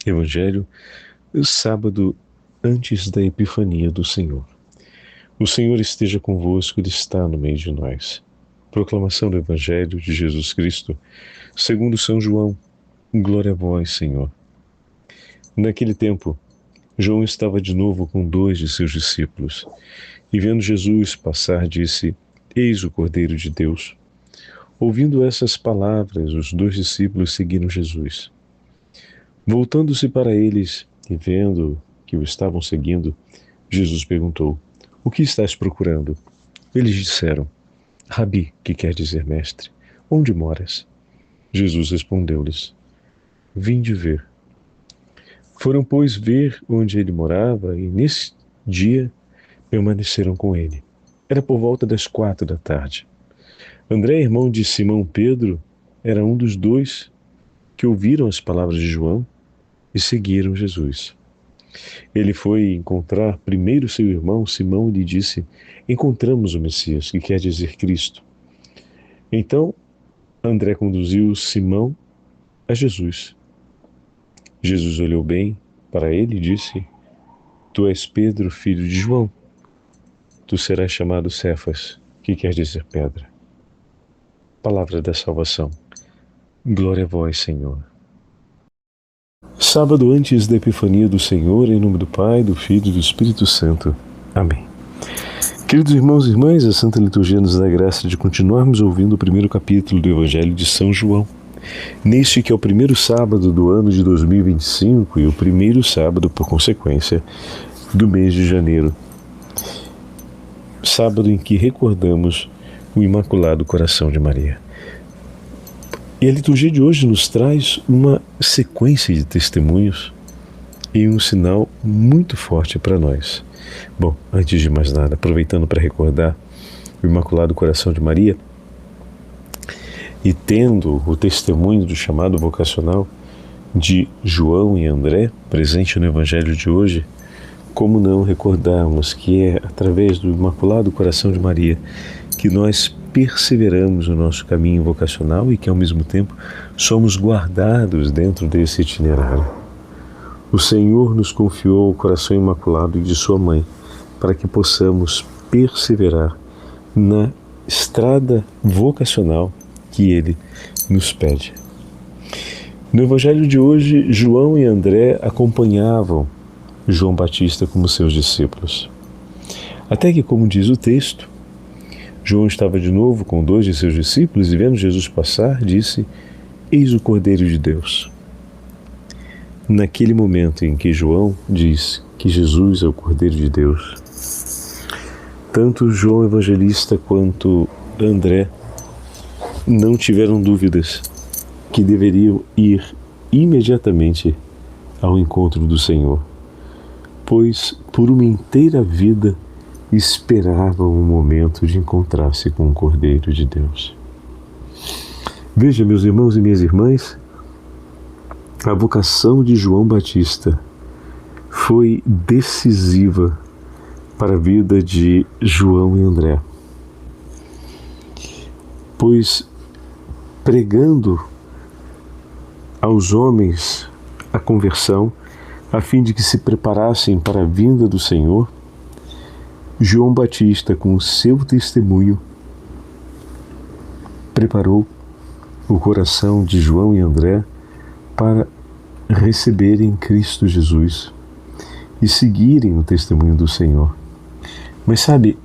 Evangelho, sábado antes da Epifania do Senhor. O Senhor esteja convosco, Ele está no meio de nós. Proclamação do Evangelho de Jesus Cristo, segundo São João. Glória a vós, Senhor. Naquele tempo, João estava de novo com 2 de seus discípulos, e vendo Jesus passar, disse: Eis o Cordeiro de Deus. Ouvindo essas palavras, os 2 discípulos seguiram Jesus. Voltando-se para eles e vendo que o estavam seguindo, Jesus perguntou: O que estás procurando? Eles disseram: Rabi, que quer dizer mestre, onde moras? Jesus respondeu-lhes: Vinde ver. Foram, pois, ver onde ele morava e, nesse dia, permaneceram com ele. Era por volta das 4 da tarde. André, irmão de Simão Pedro, era um dos 2 que ouviram as palavras de João e seguiram Jesus. Ele foi encontrar primeiro seu irmão Simão e lhe disse: Encontramos o Messias, que quer dizer Cristo. Então André conduziu Simão a Jesus. Jesus olhou bem para ele e disse: Tu és Pedro, filho de João. Tu serás chamado Cefas, que quer dizer pedra. Palavra da salvação. Glória a vós, Senhor. Sábado antes da Epifania do Senhor, em nome do Pai, do Filho e do Espírito Santo. Amém. Queridos irmãos e irmãs, a Santa Liturgia nos dá a graça de continuarmos ouvindo o primeiro capítulo do Evangelho de São João. Neste que é o primeiro sábado do ano de 2025 e o primeiro sábado, por consequência, do mês de janeiro. Sábado em que recordamos o Imaculado Coração de Maria. E a liturgia de hoje nos traz uma sequência de testemunhos e um sinal muito forte para nós. Bom, antes de mais nada, aproveitando para recordar o Imaculado Coração de Maria e tendo o testemunho do chamado vocacional de João e André presente no Evangelho de hoje, como não recordarmos que é através do Imaculado Coração de Maria que nós perseveramos no nosso caminho vocacional e que, ao mesmo tempo, somos guardados dentro desse itinerário. O Senhor nos confiou o coração imaculado de sua mãe para que possamos perseverar na estrada vocacional que Ele nos pede. No Evangelho de hoje, João e André acompanhavam João Batista como seus discípulos. Até que, como diz o texto, João estava de novo com 2 de seus discípulos e, vendo Jesus passar, disse: Eis o Cordeiro de Deus. Naquele momento em que João diz que Jesus é o Cordeiro de Deus, tanto João Evangelista quanto André não tiveram dúvidas que deveriam ir imediatamente ao encontro do Senhor, pois por uma inteira vida esperavam o momento de encontrar-se com o Cordeiro de Deus. Veja, meus irmãos e minhas irmãs, a vocação de João Batista foi decisiva para a vida de João e André, pois pregando aos homens a conversão, a fim de que se preparassem para a vinda do Senhor, João Batista, com o seu testemunho, preparou o coração de João e André para receberem Cristo Jesus e seguirem o testemunho do Senhor. Mas sabe,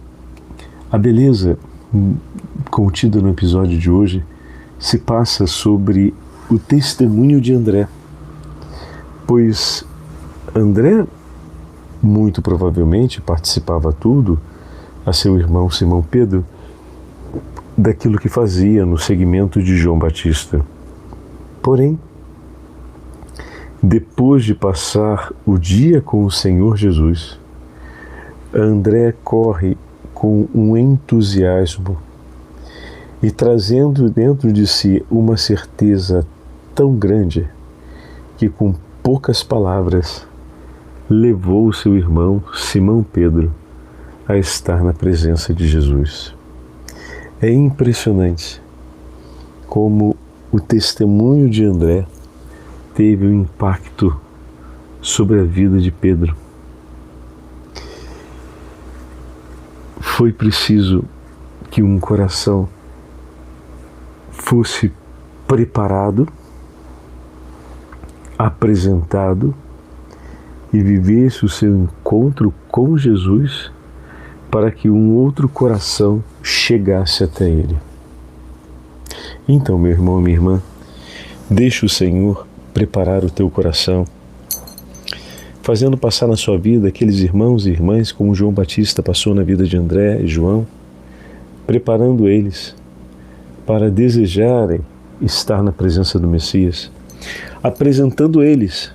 a beleza contida no episódio de hoje se passa sobre o testemunho de André, pois André muito provavelmente participava tudo a seu irmão Simão Pedro daquilo que fazia no seguimento de João Batista. Porém, depois de passar o dia com o Senhor Jesus, André corre com um entusiasmo e trazendo dentro de si uma certeza tão grande que, com poucas palavras, levou seu irmão Simão Pedro a estar na presença de Jesus. É impressionante como o testemunho de André teve um impacto sobre a vida de Pedro. Foi preciso que um coração fosse preparado, apresentado e vivesse o seu encontro com Jesus para que um outro coração chegasse até ele. Então, meu irmão, minha irmã, deixe o Senhor preparar o teu coração, fazendo passar na sua vida aqueles irmãos e irmãs como João Batista passou na vida de André e João, preparando eles para desejarem estar na presença do Messias, apresentando eles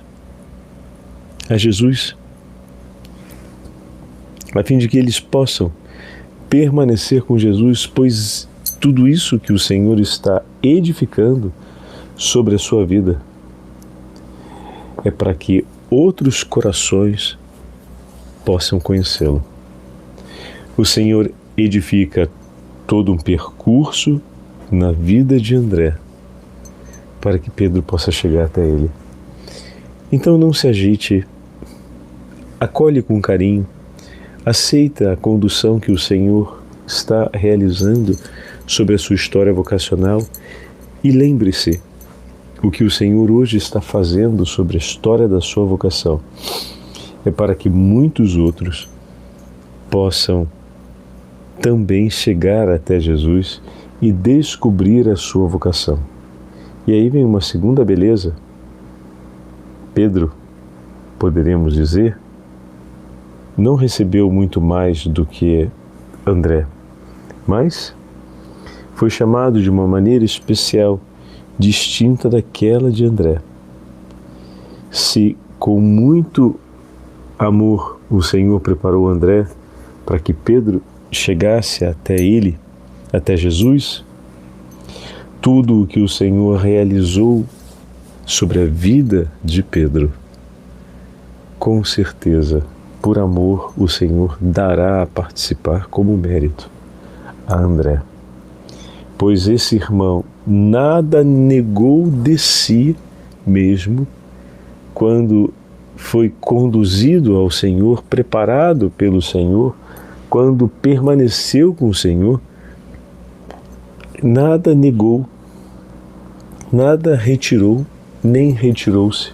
a Jesus, a fim de que eles possam permanecer com Jesus, pois tudo isso que o Senhor está edificando sobre a sua vida é para que outros corações possam conhecê-lo. O Senhor edifica todo um percurso na vida de André para que Pedro possa chegar até ele. Então não se agite, acolhe com carinho, aceita a condução que o Senhor está realizando sobre a sua história vocacional e lembre-se o que o Senhor hoje está fazendo sobre a história da sua vocação é para que muitos outros possam também chegar até Jesus e descobrir a sua vocação. E aí vem uma segunda beleza. Pedro, poderemos dizer, não recebeu muito mais do que André, mas foi chamado de uma maneira especial, distinta daquela de André. Se com muito amor o Senhor preparou André para que Pedro chegasse até ele, até Jesus, tudo o que o Senhor realizou sobre a vida de Pedro, com certeza, por amor, o Senhor dará a participar como mérito a André. Pois esse irmão nada negou de si mesmo quando foi conduzido ao Senhor, preparado pelo Senhor, quando permaneceu com o Senhor, nada negou, nada retirou, nem retirou-se.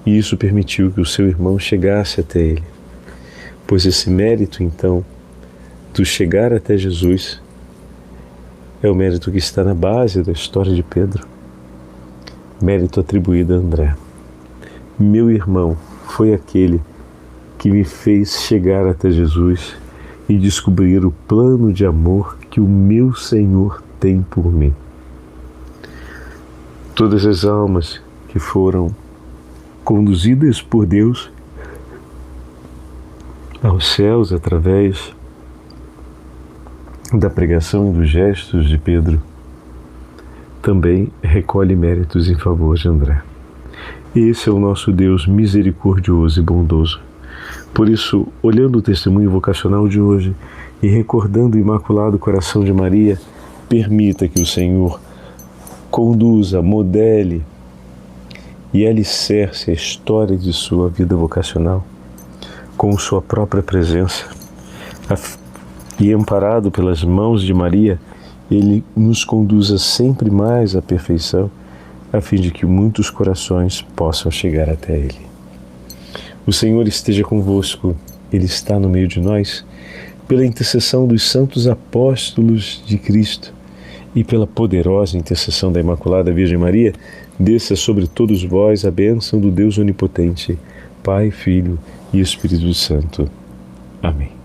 E isso permitiu que o seu irmão chegasse até ele. Pois esse mérito, então, do chegar até Jesus, é o mérito que está na base da história de Pedro, mérito atribuído a André. Meu irmão foi aquele que me fez chegar até Jesus e descobrir o plano de amor que o meu Senhor tem por mim. Todas as almas que foram conduzidas por Deus aos céus através da pregação e dos gestos de Pedro, também recolhe méritos em favor de André. Esse é o nosso Deus misericordioso e bondoso. Por isso, olhando o testemunho vocacional de hoje e recordando o Imaculado Coração de Maria, permita que o Senhor conduza, modele e alicerce a história de sua vida vocacional com sua própria presença. E amparado pelas mãos de Maria, Ele nos conduza sempre mais à perfeição, a fim de que muitos corações possam chegar até Ele. O Senhor esteja convosco, Ele está no meio de nós, pela intercessão dos santos apóstolos de Cristo e pela poderosa intercessão da Imaculada Virgem Maria, desça sobre todos vós a bênção do Deus Onipotente, Pai, Filho e Espírito Santo. Amém.